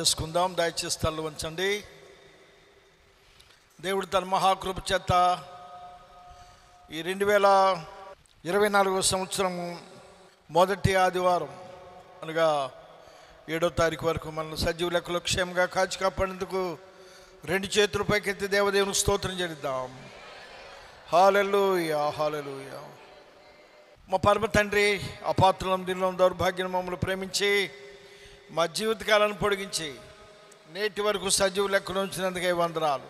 చేసుకుందాం. దయచేసి తల్లు వంచండి. దేవుడు తన మహాకృప చేత ఈ 2024 సంవత్సరం మొదటి ఆదివారం అనగా 7వ తారీఖు వరకు మనల్ని సజీవ లెక్కలో క్షేమంగా కాచి కాపాడేందుకు 2 చేతుల పైకెత్తి దేవదేవునికి స్తోత్రం చేద్దాం. హల్లెలూయా, హల్లెలూయా. మా పరమ తండ్రి, అపాత్రులం, దీనిలో దౌర్భాగ్యం మమ్మల్ని ప్రేమించి మా జీవితకాలను పొడిగించి నేటి వరకు సజీవ లెక్కలో ఉంచినందుకే వందనాలు.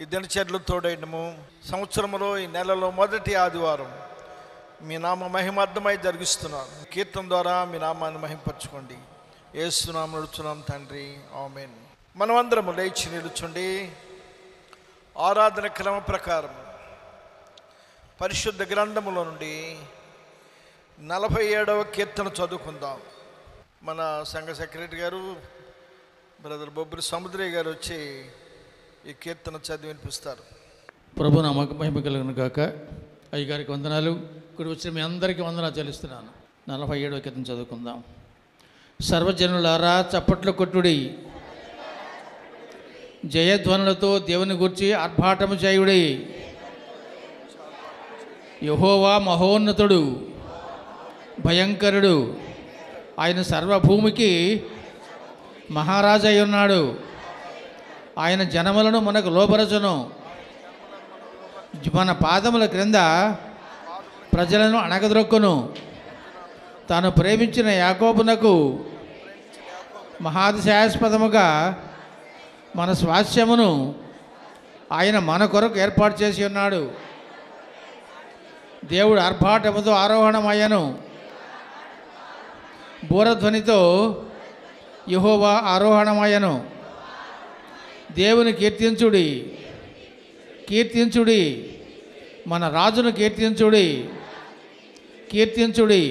ఈ దినచర్యలు తోడైనము సంవత్సరంలో ఈ నెలలో మొదటి ఆదివారం మీ నామ మహిమార్థమై జరిగిస్తున్నాను. కీర్తన ద్వారా మీ నామాన్ని మహింపరచుకోండి. యేసునామమున నడుచున్నాం తండ్రి, ఆమేన్. మనమందరము లేచి నిలుచుండి ఆరాధన క్రమ ప్రకారం పరిశుద్ధ గ్రంథములో నుండి 47వ కీర్తన చదువుకుందాం. మన సంఘ సెక్రటరీ గారు బ్రదర్ బొబ్బరి సముద్రయ్య గారు వచ్చి ఈ కీర్తన చదివి వినిపిస్తారు. ప్రభు నామకు మహిమ కలుగును గాక. అయ్యగారికి వందనాలు. ఇక్కడ వచ్చిన మీ అందరికీ వందనాలు చెల్లిస్తున్నాను. 47వ కీర్తన చదువుకుందాం. సర్వజనులారా చప్పట్లు కొట్టుడి, జయధ్వనులతో దేవుని గూర్చి ఆర్భాటము చేయుడి. యెహోవా మహోన్నతుడు, భయంకరుడు, ఆయన సర్వభూమికి మహారాజు అయి ఉన్నాడు. ఆయన జనములను మనకు లోపరచును, మన పాదముల క్రింద ప్రజలను అణగద్రొక్కును. తాను ప్రేమించిన యాకోబునకు మహాతిశయాస్పదముగా మన స్వాస్థ్యమును ఆయన మన కొరకు ఏర్పాటు చేసి ఉన్నాడు. దేవుడు ఆర్భాటముతో ఆరోహణమయ్యను, బూరధ్వనితో యెహోవా ఆరోహణమయ్యను. దేవుని కీర్తించుడి, కీర్తించుడి, మన రాజును కీర్తించుడి, కీర్తించుడి.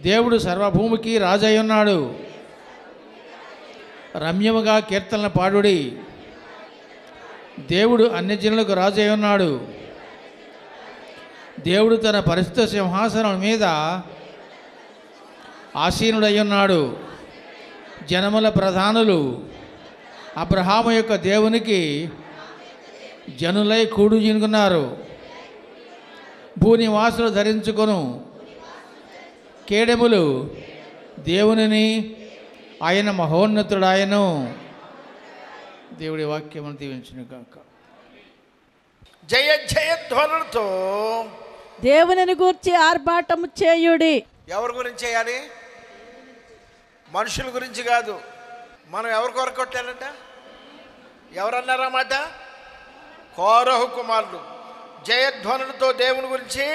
దేవుడు సర్వభూమికి రాజు అయి ఉన్నాడు. రమ్యముగా కీర్తనలు పాడుడి. దేవుడు అన్ని జనులకు రాజు అయి ఉన్నాడు. దేవుడు తన పరిశుద్ధ సింహాసనం మీద ఆసీనుడై ఉన్నాడు. జనముల ప్రధానులు అబ్రహాము యొక్క దేవునికి జనులై కూడుజినుకున్నారు. భూనివాసులు ధరించుకొను కేడెములు దేవునిని, ఆయన మహోన్నతుడాయను. దేవుడి వాక్యమును దీవించును గాక. జయ జయధ్వనులతో దేవునిని గూర్చి ఆర్భాటము చేయుడి. ఎవరి గురించి చేయాలి? మనుషుల గురించి కాదు. మనం ఎవరి కొరకు కొట్టాలంట? ఎవరన్నారా మాట? కోరహు కుమారులు. జయధ్వనులతో దేవుని గురించి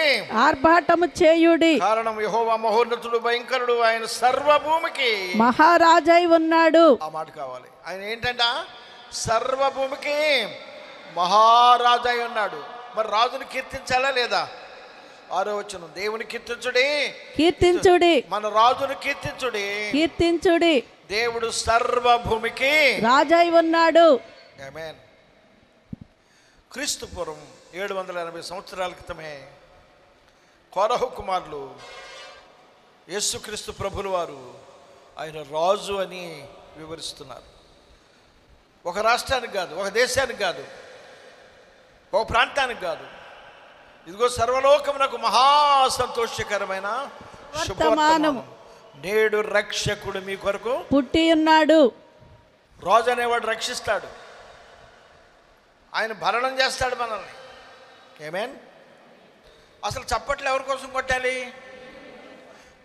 ఆర్భాటము చేయుడి. కారణం యెహోవా మహోన్నతుడు, భయంకరుడు, ఆయన సర్వభూమికి మహారాజై ఉన్నాడు. ఆ మాట కావాలి. ఆయన ఏంటంట? సర్వభూమికి మహారాజై ఉన్నాడు. మరి రాజుని కీర్తించాలా లేదా? 6వ వచనం, దేవుని కీర్తించుడి, కీర్తించుడి, మన రాజును కీర్తించుడి, కీర్తించుడి. దేవుడు సర్వభూమికి రాజై ఉన్నాడు. ఆమేన్. క్రీస్తు పూర్వం 780 సంవత్సరాల క్రితమే కోరహు కుమారులు యేసుక్రీస్తు ప్రభులు వారు ఆయన రాజు అని వివరిస్తున్నారు. ఒక రాష్ట్రానికి కాదు, ఒక దేశానికి కాదు, ఒక ప్రాంతానికి కాదు. ఇదిగో సర్వలోకమునకు మహా సంతోషకరమైన శుభవర్తమానం, నేడు రక్షకుడు మీ కొరకు పుట్టి ఉన్నాడు. రాజు అనేవాడు రక్షిస్తాడు. ఆయన భరణం చేస్తాడు మనల్ని. ఆమేన్. అసలు చప్పట్లు ఎవరి కోసం కొట్టాలి?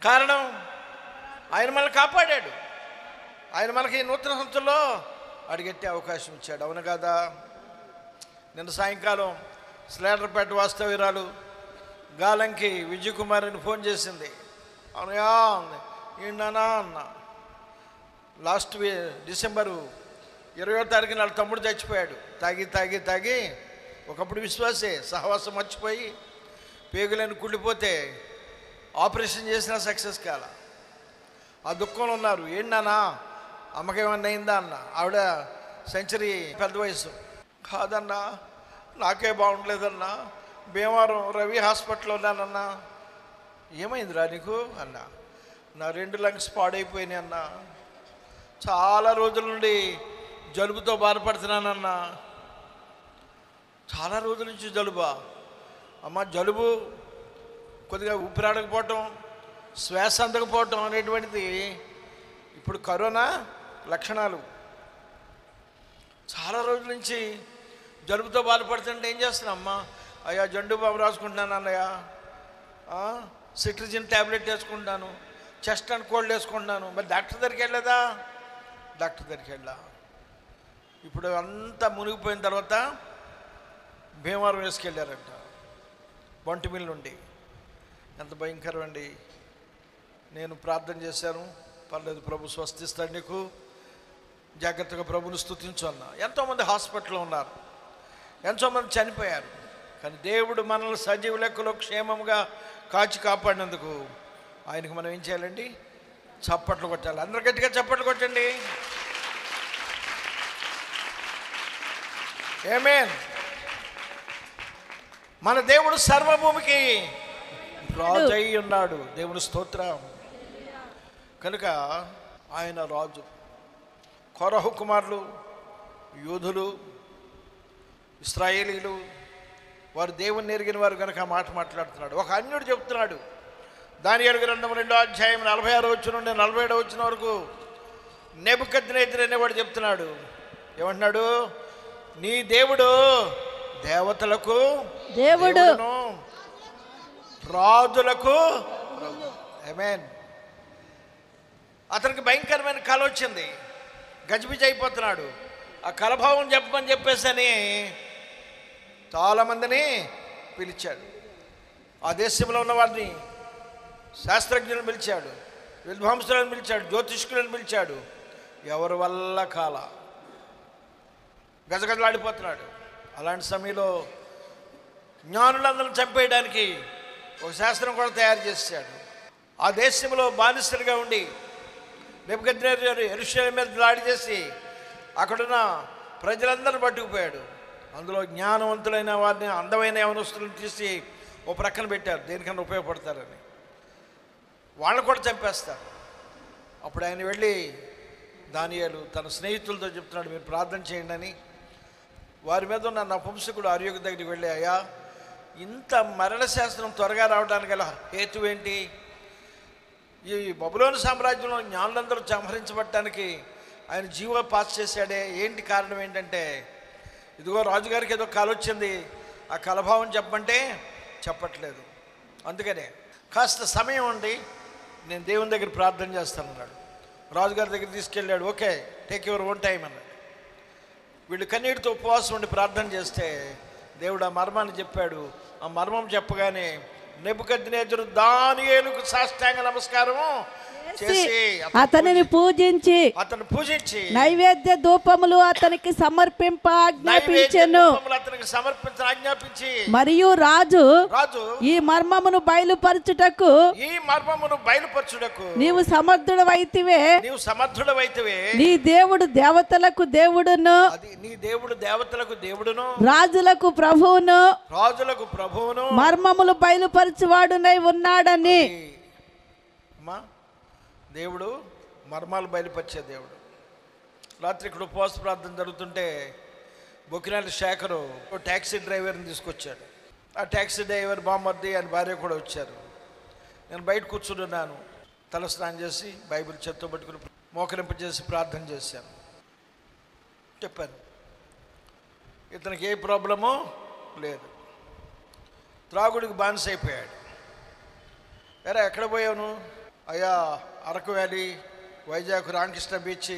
కారణం ఆయన మనల్ని కాపాడాడు. ఆయన మనకి నూతన సంవత్సరంలో అడిగెట్టే అవకాశం ఇచ్చాడు. అవును కదా? నిన్న సాయంకాలం స్లేటర్పేట వాస్తవ్యురాలు గాలంకి విజయ్ కుమార్ అని ఫోన్ చేసింది. అవునయా ఏంటన్నా అన్న, లాస్ట్ డిసెంబరు 20వ తారీఖున వాళ్ళ తమ్ముడు చచ్చిపోయాడు. తాగి తాగి తాగి ఒకప్పుడు విశ్వాసే, సహవాసం మర్చిపోయి పేగులను కుళ్ళిపోతే ఆపరేషన్ చేసినా సక్సెస్ కాల. ఆ దుఃఖంలో ఉన్నారు. ఏంటన్నా అమ్మకేమన్నా అయిందా అన్న. ఆవిడ సెంచరీ, పెద్ద వయసు. కాదన్నా, నాకే బాగుండలేదన్నా, భీమవరం రవి హాస్పిటల్లో ఉన్నానన్నా. ఏమైందిరా నీకు అన్నా? నా 2 లంగ్స్ పాడైపోయినాయి అన్నా. చాలా రోజుల నుండి జలుబుతో బాధపడుతున్నానన్నా. చాలా రోజుల నుంచి జలుబా అమ్మ, జలుబు కొద్దిగా ఊపిరాడకపోవటం, శ్వాస అందకపోవటం అనేటువంటిది ఇప్పుడు కరోనా లక్షణాలు. చాలా రోజుల నుంచి జలుబుతో బాధపడుతుంటే ఏం చేస్తున్నాం అమ్మా? అయ్యా జండు బాబు రాసుకుంటున్నాను అన్నయ్య, సిట్రిజిన్ ట్యాబ్లెట్ వేసుకుంటాను, చెస్ట్ అండ్ కోల్డ్ వేసుకుంటున్నాను. మరి డాక్టర్ దగ్గరికి వెళ్ళదా? డాక్టర్ దగ్గరికి వెళ్ళా. ఇప్పుడు అంతా మునిగిపోయిన తర్వాత భీమవరం వేసుకెళ్ళారంట, బొంటిమిల్ నుండి. ఎంత భయంకరం అండి. నేను ప్రార్థన చేశాను, పర్లేదు ప్రభు స్వస్థిస్తాడు నీకు, జాగ్రత్తగా ప్రభుని స్తుతించు అన్నా. ఎంతోమంది హాస్పిటల్లో ఉన్నారు, ఎంతోమంది చనిపోయారు. కానీ దేవుడు మనల్ని సజీవ లెక్కలో క్షేమంగా కాచి కాపాడినందుకు ఆయనకు మనం ఏం చేయాలండి? చప్పట్లు కొట్టాలి. అందరు గట్టిగా చప్పట్లు కొట్టండి. ఆమేన్. మన దేవుడు సర్వభూమికి రాజు అయి ఉన్నాడు. దేవుని స్తోత్రం. కనుక ఆయన రాజు. కొరహు కుమారులు, యూదులు, ఇశ్రాయేలీలు వారు దేవుని ఎరిగిన వారు కనుక ఆ మాట మాట్లాడుతున్నాడు. ఒక అన్యుడు చెప్తున్నాడు, దానియేలు గ్రంథం 2వ అధ్యాయం 46వ వచనం నుండి 47వ వచనం వరకు నెబుకద్నెజరు అనేవాడు చెప్తున్నాడు. ఏమంటున్నాడు? నీ దేవుడు దేవతలకు దేవుడును, రాజులకు. ఆమేన్. అతనికి భయంకరమైన కల వచ్చింది, గజిబిజి అయిపోతున్నాడు. ఆ కలభావం చెప్పమని చెప్పేసి అని చాలామందిని పిలిచాడు. ఆ దేశంలో ఉన్న వారిని శాస్త్రజ్ఞులను పిలిచాడు, విద్వాంసులను పిలిచాడు, జ్యోతిష్కులను పిలిచాడు. ఎవరి వల్ల కాల, గజగజలాడిపోతున్నాడు. అలాంటి సమయంలో జ్ఞానులందరిని చంపేయడానికి ఒక శాస్త్రం కూడా తయారు చేశాడు. ఆ దేశంలో బానిసలుగా ఉండి నెబుకద్నెజరు యెరూషలేము మీద దాడి చేసి అక్కడున్న ప్రజలందరిని పట్టుకుపోయాడు. అందులో జ్ఞానవంతులైన వారిని, అందమైన యవనస్తులను తీసి ఓ ప్రక్కన పెట్టారు, దేనికన్నా ఉపయోగపడతారని. వాళ్ళని కూడా చంపేస్తారు. అప్పుడు ఆయన వెళ్ళి దానియేలు తన స్నేహితులతో చెప్తున్నాడు, మీరు ప్రార్థన చేయండి అని. వారి మీద ఉన్న నపుంసకుడు అర్యోకు దగ్గరికి వెళ్ళి, అయ్యా ఇంత మరణ శాస్త్రం త్వరగా రావడానికి గల హేతు ఏంటి? ఈ బబులోను సామ్రాజ్యంలో జ్ఞానులందరూ సంహరించబడటానికి ఆయన జీవో పాస్ చేశాడే, ఏంటి కారణం ఏంటంటే, ఇదిగో రాజుగారికి ఏదో కల వచ్చింది, ఆ కలభావం చెప్పమంటే చెప్పట్లేదు. అందుకనే కాస్త సమయం ఉండి నేను దేవుని దగ్గర ప్రార్థన చేస్తానన్నాడు. రాజుగారి దగ్గర తీసుకెళ్ళాడు. Okay, take your own time అన్నాడు. వీళ్ళు కన్నీటితో ఉపవాసం ఉండి ప్రార్థన చేస్తే దేవుడు ఆ మర్మాన్ని చెప్పాడు. ఆ మర్మం చెప్పగానే నెబుకద్నెజరు దానియేలుకు సాష్టాంగ నమస్కారము చేసి అతనిని పూజించి నైవేద్య ధూపములు అతనికి ఆజ్ఞాపించెను. మరియు రాజు ఈ మర్మమును బయలుపరచుటకు నీవు సమర్థుడవైతివే. నీ దేవుడు దేవతలకు దేవుడును, రాజులకు ప్రభువును మర్మములు బయలుపరచువాడునై ఉన్నాడని. దేవుడు మర్మాలు బయలుపరిచే దేవుడు. రాత్రి ఇక్కడ ఉపవాస ప్రార్థన జరుగుతుంటే బొకినాలి శేఖరు ఓ ట్యాక్సీ డ్రైవర్ని తీసుకొచ్చాడు. ఆ ట్యాక్సీ డ్రైవర్ బామ్మర్ది ఆయన భార్య కూడా వచ్చారు. నేను బయట కూర్చున్నాను, తల స్నానం చేసి బైబిల్ చేత్తో పట్టుకుని మోకరింపజేసి ప్రార్థన చేశాను. చెప్పాను, ఇతనికి ఏ ప్రాబ్లమో లేదు, త్రాగుడికి బానిస అయిపోయాడు. వేరే ఎక్కడ పోయాను? అయ్యా అరకు వ్యాలీ, వైజాగ్, రామకృష్ణ బీచ్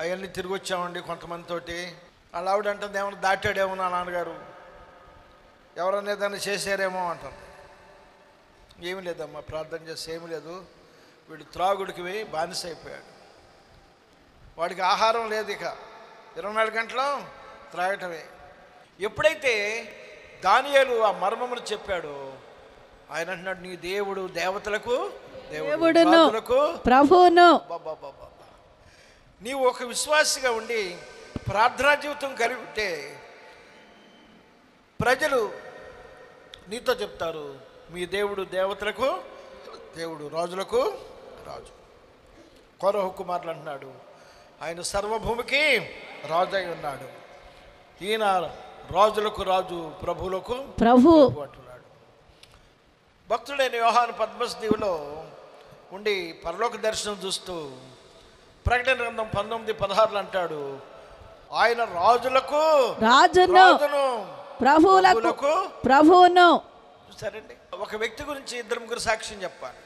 అవన్నీ తిరిగి వచ్చామండి కొంతమందితోటి. వాళ్ళ ఆవిడ అంటుంది, ఏమన్నా దాటాడేమో నా నాన్నగారు, ఎవరన్నా ఏదైనా చేశారేమో అంటుంది. ఏమి లేదమ్మా, ప్రార్థన చేస్తే ఏమి లేదు, వీడు త్రాగుడికి బానిస అయిపోయాడు. వాడికి ఆహారం లేదు, ఇక 24 గంటలు త్రాగటమే. ఎప్పుడైతే దానియేలు ఆ మర్మమును చెప్పాడు, ఆయన అంటున్నాడు, నీ దేవుడు దేవతలకు దేవుడును ప్రభువును. నీవు ఒక విశ్వాసిగా ఉండి ప్రార్థనా జీవితం కలిగి ఉంటే ప్రజలు నీతో చెప్తారు, మీ దేవుడు దేవతలకు దేవుడు, రాజులకు రాజు. కొరహు కుమారులు అంటున్నాడు, ఆయన సర్వభూమికి రాజు అయి ఉన్నాడు. ఈయన రాజులకు రాజు, ప్రభువులకు ప్రభు అంటున్నాడు. భక్తుడైన యోహాను పద్మస్ దీవులో ఉండి పరలోక దర్శనం చూస్తూ ప్రకటన గ్రంథం 19:16 అంటాడు, ఆయన రాజులకు రాజును ప్రభువులకు ప్రభువును. సరేండి, ఒక వ్యక్తి గురించి 2-3 సాక్ష్యం చెప్పాలి.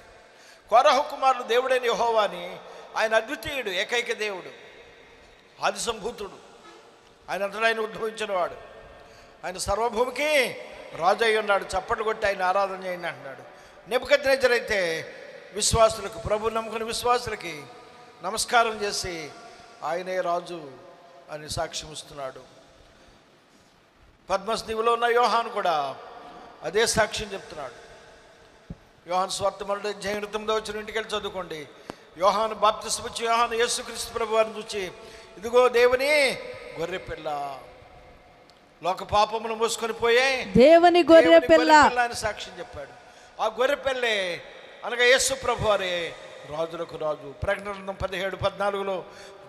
కోరహు కుమారుడు దేవుడైన యెహోవాని, ఆయన అద్వితీయుడు, ఏకైక దేవుడు, ఆది సంభూతుడు, ఆయన అంతటా ఆయన ఉద్భవించిన వాడు, ఆయన సర్వభూమికి రాజు అయి ఉన్నాడు. చప్పట్లు కొట్టి ఆయన ఆరాధన చేయండి అంటున్నాడు. నెబుకద్నెజర్ అయితే విశ్వాసులకు, ప్రభు నమ్ముకుని విశ్వాసులకి నమస్కారం చేసి ఆయనే రాజు అని సాక్ష్యం ఇస్తున్నాడు. పద్మస్ దీవులో ఉన్న యోహాను కూడా అదే సాక్ష్యం చెప్తున్నాడు. యోహాను స్వార్థ 1:9 ఇంటికి వెళ్ళి చదువుకోండి. యోహాను బాప్తిస్మం ఇచ్చి యోహాను యేసుక్రీస్తు ప్రభు వారిని చూచి, ఇదిగో దేవుని గొర్రె పిల్ల, లోక పాపమును మోసుకొని పోయే దేవుని గొర్రె పిల్ల అని సాక్ష్యం చెప్పాడు. ఆ గొర్రె పిల్లే అనగా యేసు ప్రభు వారే రాజులకు రాజు. ప్రకటన గ్రంథం 17:14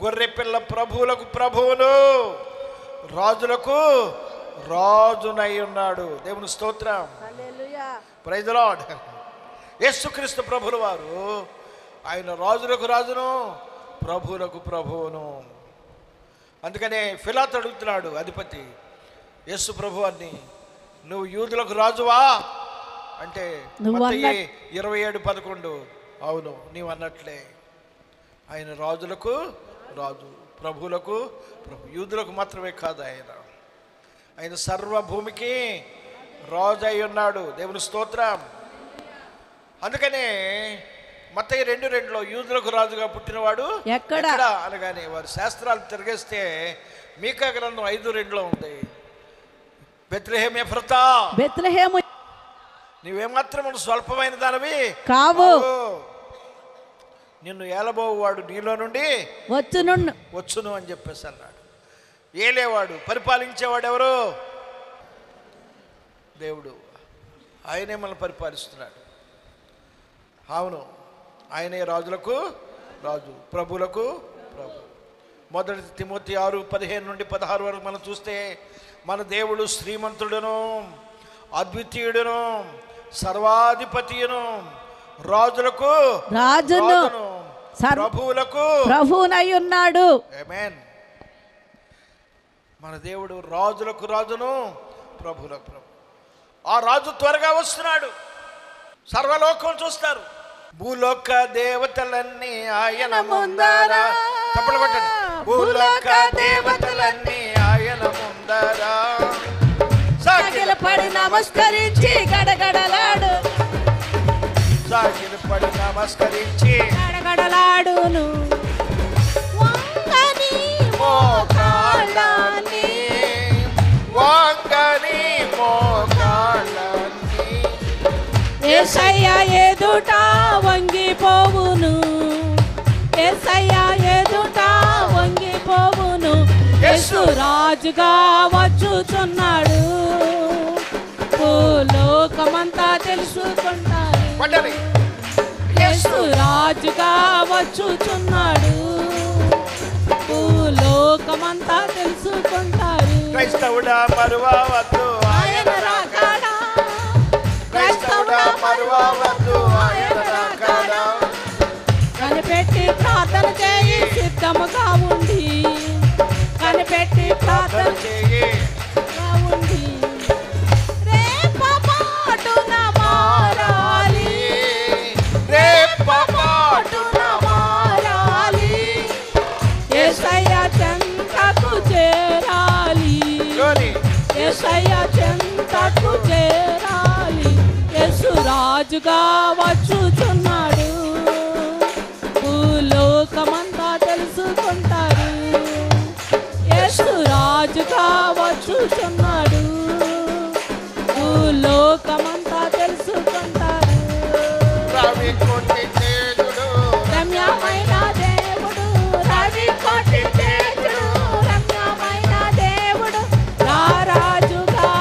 గొర్రె పిల్ల ప్రభువులకు ప్రభువును, రాజులకు రాజునై ఉన్నాడు. దేవుని స్తోత్రం, ప్రైజ్ ది లార్డ్. యేసుక్రీస్తు ప్రభుల వారు ఆయన రాజులకు రాజును, ప్రభువులకు ప్రభువును. అందుకనే పిలాతు అడుగుతున్నాడు అధిపతి యేసు ప్రభువాన్ని, నువ్వు యూదులకు రాజువా అంటే 27:11 అవును నీవు అన్నట్లే. ఆయన రాజులకు రాజు, ప్రభువులకు ప్రభు. యూదులకు మాత్రమే కాదు, ఆయన సర్వభూమికి రాజు అయి ఉన్నాడు. దేవుని స్తోత్రం. అందుకనే మత్తయి 2:2 యూదులకు రాజుగా పుట్టినవాడు ఎక్కడ అనగానే వారి శాస్త్రాలు తిరిగేస్తే మీకా గ్రంథం 5:2 ఉంది, బెత్లెహేము ఎఫ్రాతా, బెత్లెహేము నీవేమాత్రం స్వల్పమైన దానివి కావు, నిన్ను ఏలబోవాడు నీలో నుండి వచ్చును అని చెప్పేసి అన్నాడు. ఏలేవాడు, పరిపాలించేవాడు ఎవరు? దేవుడు. ఆయనే మనల్ని పరిపాలిస్తున్నాడు. అవును, ఆయనే రాజులకు రాజు, ప్రభువులకు ప్రభు. 1 తిమోతి 6:15-16 వరకు మనం చూస్తే మన దేవుడు శ్రీమంతుడును, అద్వితీయుడును, సర్వాధిపతియును, రాజులకు రాజును, ప్రభువులకు ప్రభువునై ఉన్నాడు. ఆమేన్. మన దేవుడు రాజులకు రాజును, ప్రభువులకు ప్రభు. ఆ రాజు త్వరగా వస్తున్నాడు. సర్వలోకం చూస్తారు. భూలోక దేవతలన్నీ ఆయన ముందర, చప్పట్లు కొట్టండి. భూలోక దేవతలన్నీ ఆయన ముందర సాగిలపడి నమస్కరించి గడగడలాడు, సాగిలపడి నమస్కరించి గడగడలాడును. వంగని మోకాళ్ళని, వంగని మోకాళ్ళని యేసయ్య ఎదుట వంగిపోవును, యేసయ్య ఎదుట వంగిపోవును. యేసు రాజుగా వచ్చుచున్నాడు, భూలోకమంతా తెలుసుకుంటారు. యేసు రాజుగా వచ్చుచున్నాడు, భూలోకమంతా తెలుసుకుంటారు. క్రైస్తవుడా మరువవద్దు ఆయన రాకడా, క్రైస్తవుడా మరువవద్దు ఆయన రాకడా. కనిపెట్టి ప్రార్థన చేయి సిద్ధముగా ఉండి, కనిపెట్టి ప్రార్థన చేయి ఉండి, రేపపాటున మారాలి, రేపపాటున మారాలి. యేసయ్య చెంతకు చేరాలి, యేసయ్య చెంతకు చేరాలి. యేసు రాజుగా వచ్చుచున్నాడు, భూలోకమంతా తెలుసుకుంటారు. యేసు రాజుగా వచ్చుచున్నాడు, భూలోకమంతా తెలుసుకుంటారు. రవి కోటి తేజుడు, రమ్యమైన దేవుడు, రవి కోటి తేజుడు, రమ్యమైన దేవుడు రారాజుగా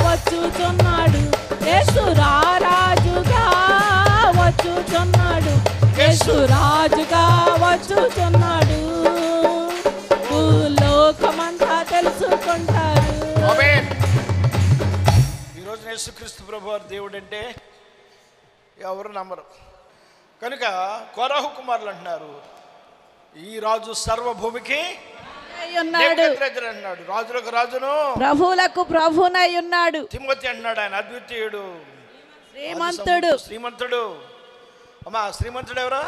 వచ్చుచున్నాడు. యేసు రారాజుగా వచ్చుచున్నాడు, యేసు రాజుగా వచ్చుచున్నాడు. యేసుక్రీస్తు ప్రభువారు దేవుడు అంటే ఎవరు నమ్మరు. కనుక కోరాహు కుమారులు అంటున్నారు, ఈ రాజు సర్వభూమికి నెబుకద్నెజరు అన్నాడు, రాజులకు రాజును ప్రభువులకు ప్రభునై ఉన్నాడు. తిమోతి అన్నాడు, ఆయన అద్వితీయుడు, శ్రీమంతుడు. శ్రీమంతుడు. అమ్మా, శ్రీమంతుడు ఎవరా?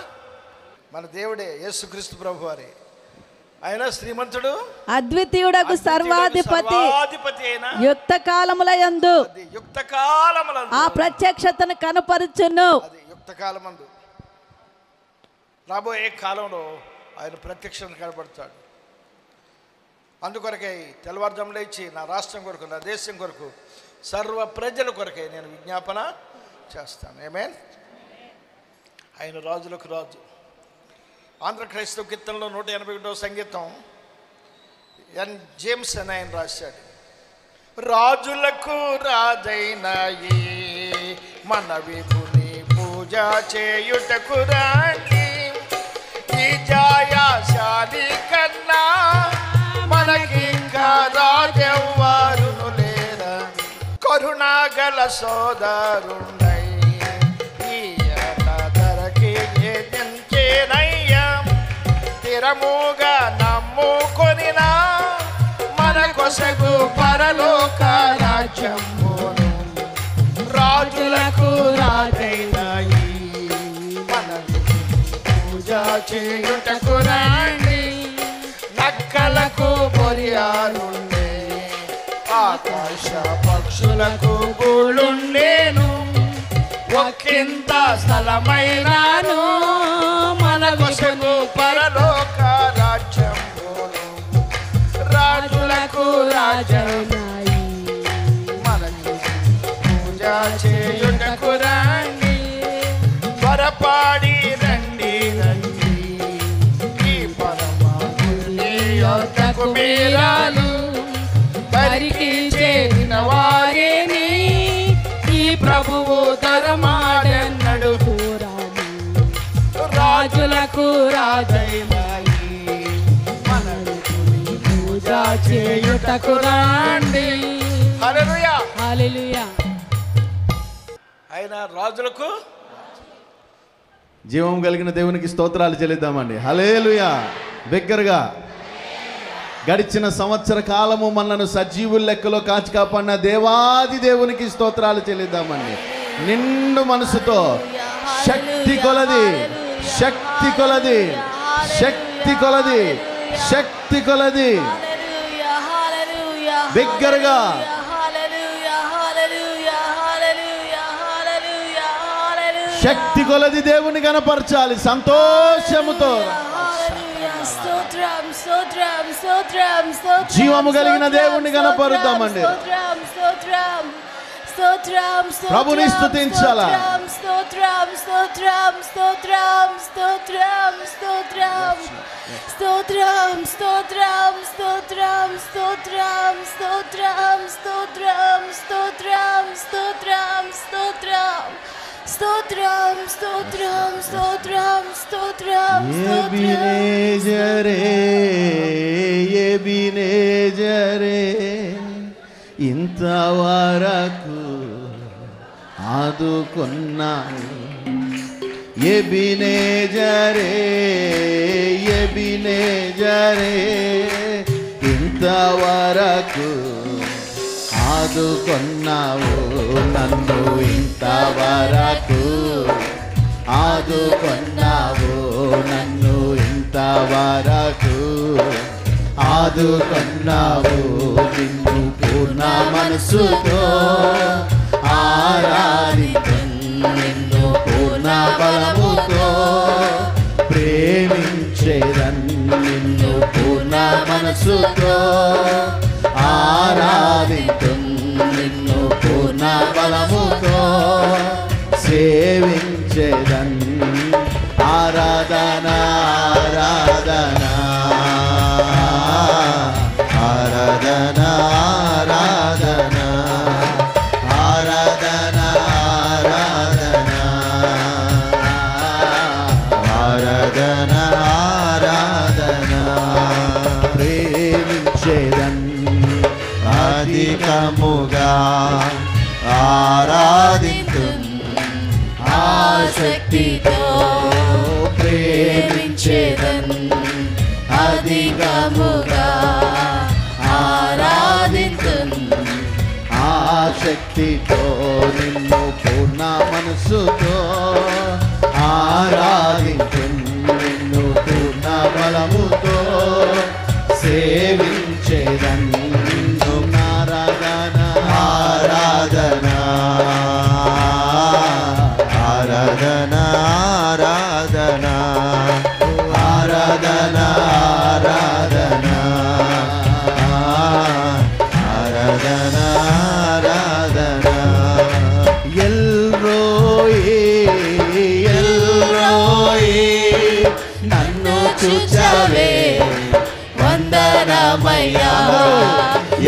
మన దేవుడే, యేసుక్రీస్తు ప్రభువారే. ఆయన శ్రీమంతుడు, అద్వితీయుడకు సర్వాధిపతి, అయిన యుక్త కాలముల యందు యుక్త కాలములందు ఆ ప్రత్యక్షతను కనపరుచును. అది యుక్త కాలమందు, రాబోయే కాలంలో ఆయన ప్రత్యక్షతను కనపడతాడు. అందుకొరకై తెల్లవారుజామున లేచి నా రాష్ట్రం కొరకు, నా దేశం కొరకు, సర్వ ప్రజల కొరకై నేను విజ్ఞాపన చేస్తాను. ఆమేన్. ఆయన రాజులకు రాజు. ఆంధ్ర క్రైస్తవ కీర్తనలో 181వ సంగీతం ఎన్ జేమ్స్ అని ఆయన రాశాడు. రాజులకు రాజైన ఈ మన విభుని పూజ చేయుటకు రాండి, ఈ జయశాలి కన్నా మనకింకా రాజెవ్వరును లేరా, కరుణాగల సోదరుండై ఈయన ధరకి ఎదించేనయ్యా, స్థిరముగా నమ్ముకొనినా మన కొసగు పరలోక రాజ్యమును, రాజులకు రాజైన ఈ మన పూజ చేయుటకు రండి, నక్కలకు బొరియాలుండే ఆకాశ పక్షులకు గూళ్ళుండేను, ఒక్కింత స్థలమైనాను మన కొసగు పరలోక రాజ్యమును, రాజులకు రాజైన మనకు పూజ చేయుటకు రండి, త్వరపాడి రండి రండి, ఈ పరమాత్ముని యొద్దకు మీరాలు దరికి చేరిన వారిని, ఈ ప్రభువు తరమాడెన్నడు, రాజులకు రాజైన పూజ చేయుటకు రండి. హల్లెలూయా, హల్లెలూయా. ఆయన రాజులకు జీవం కలిగిన దేవునికి స్తోత్రాలు చెల్లిద్దామండి. హల్లెలూయా. బిగ్గరగా. గడిచిన సంవత్సర కాలము మనను సజీవుల లెక్కలో కాచి కాపాడిన దేవాది దేవునికి స్తోత్రాలు చెల్లిద్దామండి. నిండు మనసుతో, శక్తి కొలది, శక్తి కొలది, శక్తి కొలది, శక్తి కొలది, బిగ్గరగా శక్తి కొలది దేవుని కనపరచాలి సంతోషముతో. జీవము కలిగిన దేవుణ్ణి కనపరుద్దామండి. ప్రభుని స్తుతించాలా. ఎబినేజరే, ఎబినేజరే, ఇంతవరకు ఆదుకున్నావు. ఎబినేజరే, ఎబినేజరే, ఇంతవరకు ఆదుకున్నావు నన్ను, ఇంతవరకు ఆదుకున్నావు నన్ను, ఇంతవరకు ఆదుకున్నావు. నిన్ను పూర్ణ మనసుతో ఆరాధింతును, నిన్ను పూర్ణ బలముతో ప్రేమించేదను, నిన్ను పూర్ణ మనసుతో ఆరాధింతును, నిన్ను పూర్ణ బలముతో సేవించేదన్. ఆరాధన ఆరాధన ఆరాధన ఆరాధన ఆరాధన ఆరాధన ఆరాధన ప్రేమించేదన్ అధికముగా ఆసక్తితో ప్రేమించేదన్ అధికముగా ఆరాధింతున్ ఆసక్తితో నిన్ను పూర్ణ మనసుతో ఆరాధింతున్ నిన్ను పూర్ణ బలముతో సేవించేదన్ నిన్ను ఆరాధన ఆరాధన ఆరాధన ఆరాధన ఆరాధన ఆరాధన ఆరాధన ఆరాధన ఎల్రోయి ఎల్రోయి నన్ను చూచావే వందనమయ్యా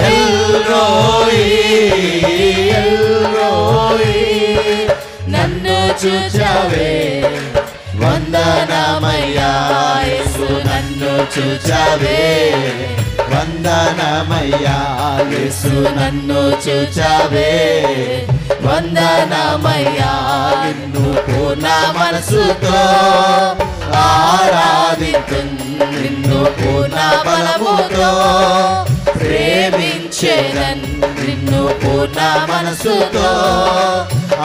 ఎల్రోయి ఎల్రోయి నన్ను చూచావే వందనమయ్యా యేసు నన్ను చూచావే వందనమయ్యా యేసు నన్ను చూచావే వందనమయ్యా నిన్ను పూర్ణ మనసుతో ఆరాధింతున్ నిన్ను పూర్ణ బలముతో ప్రేమించేదన్ నిన్ను పూర్ణ మనసుతో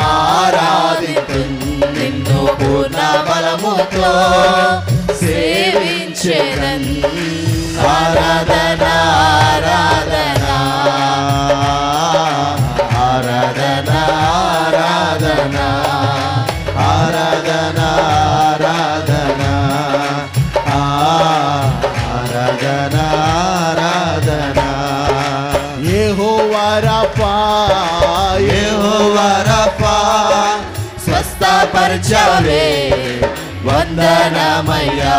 ఆరాధింతున్ నిన్ను పూర్ణ బలముతో సేవించేదన్ ఆరాధన ఆరాధన ఆరాధన ఆరాధన ఆరాధన ఆరాధన ఆరాధన ఆరాధన యెహోవా రఫా యెహోవా రఫా స్వస్థపరచవే వందనమయ్యా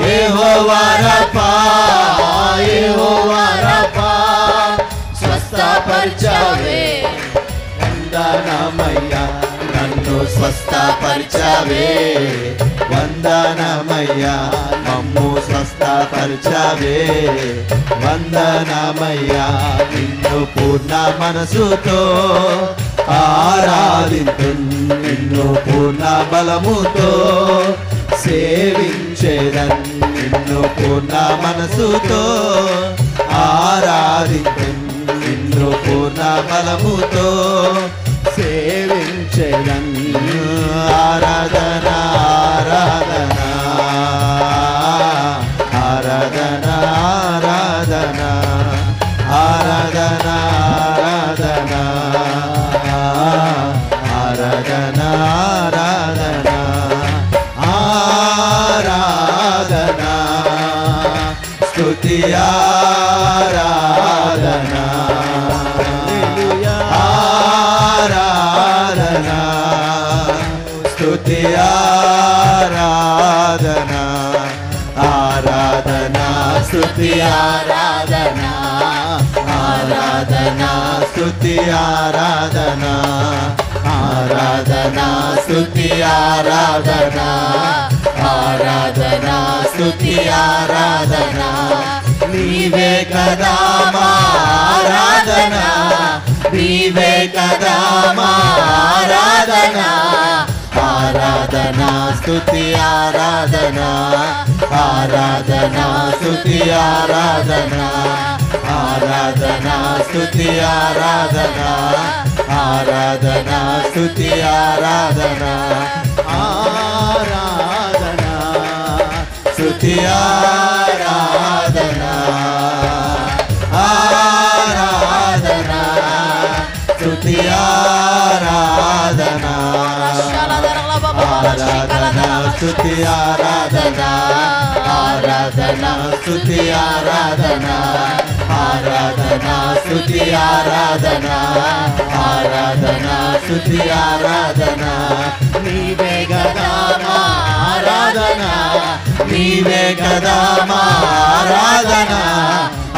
యెహోవా రఫా యెహోవా రఫా స్వస్థపరచవే వందనమయ్యా నన్ను స్వస్థపరచవే వందనమయ్యా మమ్ము స్వస్థపరచవే వందనమయ్యా నిన్ను పూర్ణ మనసుతో ఆరాధింతున్ నిన్ను పూర్ణ బలముతో సేవించేదన్ నిన్ను పూర్ణ మనసుతో ఆరాధింతున్ నిన్ను పూర్ణ బలముతో సేవించేదన్ ఆరాధన ఆరాధన ఆరాధన ఆరాధన ఆరాధన ఆరాధన ఆరాధన ఆరాధన స్తుతి ఆరాధన ఆరాధన స్తుతి ఆరాధన ఆరాధన స్తుతి ఆరాధన ఆరాధన స్తుతి ఆరాధన ఆరాధన స్తుతి ఆరాధన ఆరాధన స్తుతి ఆరాధన నీవే కదా మా ఆరాధన నీవే కదా మా ఆరాధన ఆరాధన స్తుతి ఆరాధన ఆరాధన స్తుతి ఆరాధన ఆరాధన స్తుతి ఆరాధన ఆరాధన స్తుతి ఆరాధన ఆరాధన స్తుతి ఆరాధన ఆరాధన స్తుతి ఆరాధన ఆరాధన స్తుతి ఆరాధన ఆరాధన స్తుతి ఆరాధన ఆరాధన స్తుతి ఆరాధన ఆరాధన స్తుతి ఆరాధన నీవే కదా మా ఆరాధన నీవే కదా మా ఆరాధన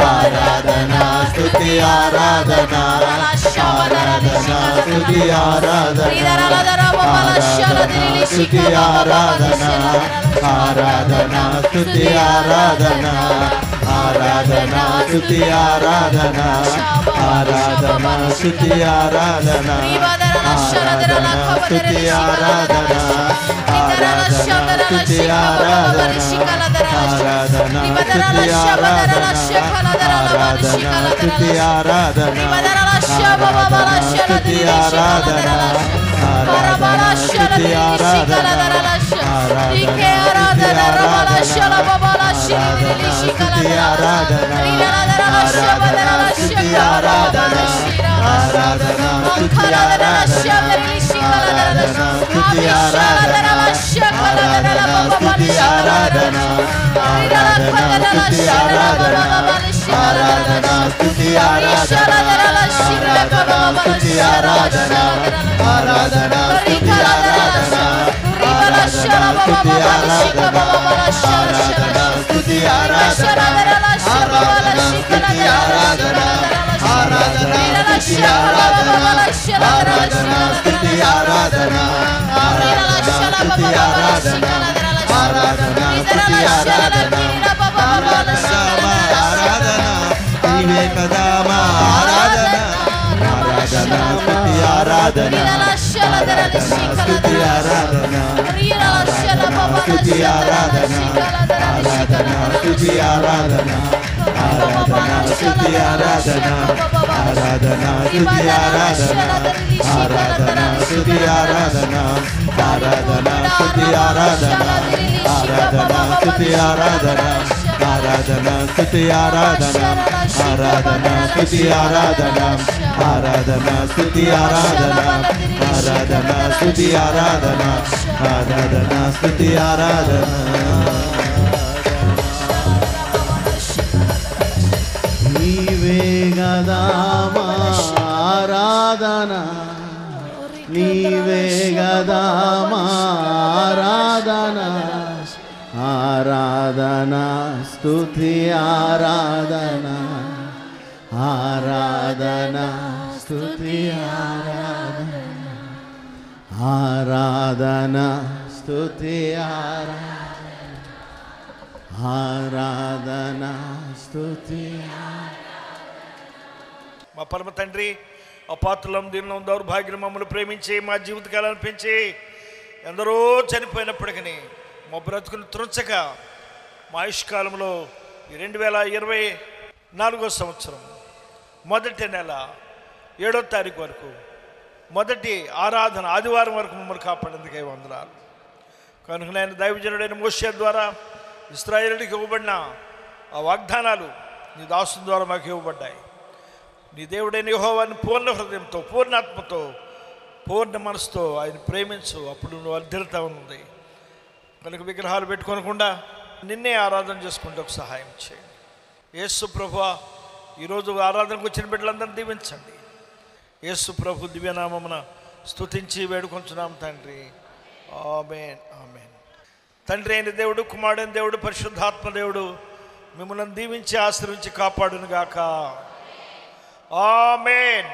ఆరాధన స్తుతి ఆరాధన ఆరాధన స్తుతి ఆరాధన ఆరాధన స్తుతి ఆరాధన ఆరాధన స్తుతి ఆరాధన ఆరాధన స్తుతి ఆరాధన ఆరాధన స్తుతి ఆరాధన ఆరాధన స్తుతి ఆరాధన ఆరాధన స్తుతి ఆరాధన ఆరాధన స్తుతి ఆరాధన ఆరాధన స్తుతి ఆరాధన ఆరాధన స్తుతి ఆరాధన ఆరాధన స్తుతి ఆరాధన స్తుతి ఆరాధన ఆరాధన స్తుతి ఆరాధన ఆరాధన స్తుతి ఆరాధన స్తుతి ఆరాధన ఆరాధన స్తుతి ఆరాధన ఆరాధన స్తుతి ఆరాధన ఆరాధన స్తుతి ఆరాధన ఆరాధన స్తుతి ఆరాధన ఆరాధన స్తుతి ఆరాధన ఆరాధన స్తుతి ఆరాధన ఆరాధన స్తుతి ఆరాధన ఆరాధన స్తుతి ఆరాధన ఆరాధన స్తుతి ఆరాధన ఆరాధన స్తుతి ఆరాధన ఆరాధన స్తుతి ఆరాధన ఆరాధన స్తుతి ఆరాధన ఆరాధన ఆరాధన నీవే కదా మా ఆరాధన ఆరాధన స్తుతి ఆరాధన ఆరాధన స్తుతి ఆరాధన ఆరాధన స్తుతి ఆరాధన ఆరాధన స్తుతి ఆరాధన ఆరాధన స్తుతి ఆరాధన ఆరాధన స్తుతి ఆరాధన ఆరాధన స్తుతి ఆరాధన ఆరాధన స్తుతి ఆరాధన ఆరాధన స్తుతి ఆరాధన ఆరాధన స్తుతి ఆరాధన ఆరాధన స్తుతి ఆరాధన ఆరాధన స్తుతి ఆరాధన ఆరాధన స్తుతి ఆరాధన ఆరాధన స్తుతి ఆరాధన నీవే గదా మా ఆరాధన నీవే గదా మా ఆరాధన ఆరాధన స్తుతి ఆరాధన ఆరాధన స్తుతి ఆరాధన ఆరాధన స్తుతి ఆరాధన స్తుతి. మా పరమ తండ్రి, అపాత్రులం, దీనిలో దౌర్భాగ్యం మమ్మల్ని ప్రేమించి మా జీవితకాలను పెంచి ఎందరో చనిపోయినప్పటికీ మా బ్రతుకులు త్రుంచక మా ఆయుష్కాలంలో 2024 సంవత్సరం మొదటి నెల 7వ తారీఖు వరకు మొదటి ఆరాధన ఆదివారం వరకు మమ్మల్ని కాపాడేందుకే వందనాలు. కనుక నేను దైవజనుడైన మోషే ద్వారా ఇశ్రాయేలుడికి ఇవ్వబడిన ఆ వాగ్దానాలు నీ దాసుల ద్వారా మాకు ఇవ్వబడ్డాయి. నీ దేవుడైన యెహోవాని పూర్ణ హృదయంతో, పూర్ణాత్మతో, పూర్ణ మనసుతో ఆయన ప్రేమించు, అప్పుడు నువ్వు అర్థిరత ఉంది. కనుక విగ్రహాలు పెట్టుకోనకుండా నిన్నే ఆరాధన చేసుకుంటూ ఒక సహాయం చేయండి. యేసు ప్రభువా, ఈరోజు ఆరాధనకు వచ్చిన బిడ్డలందరినీ దీవించండి. యేసు ప్రభు దివ్యనామమున స్తుతించి వేడుకొంచున్నాం తండ్రి. ఆమేన్, ఆమేన్. తండ్రి అయిన దేవుడు, కుమారుడైన దేవుడు, పరిశుద్ధాత్మ దేవుడు మిమ్మల్ని దీవించి ఆశీర్వించి కాపాడును గాక. ఆమేన్.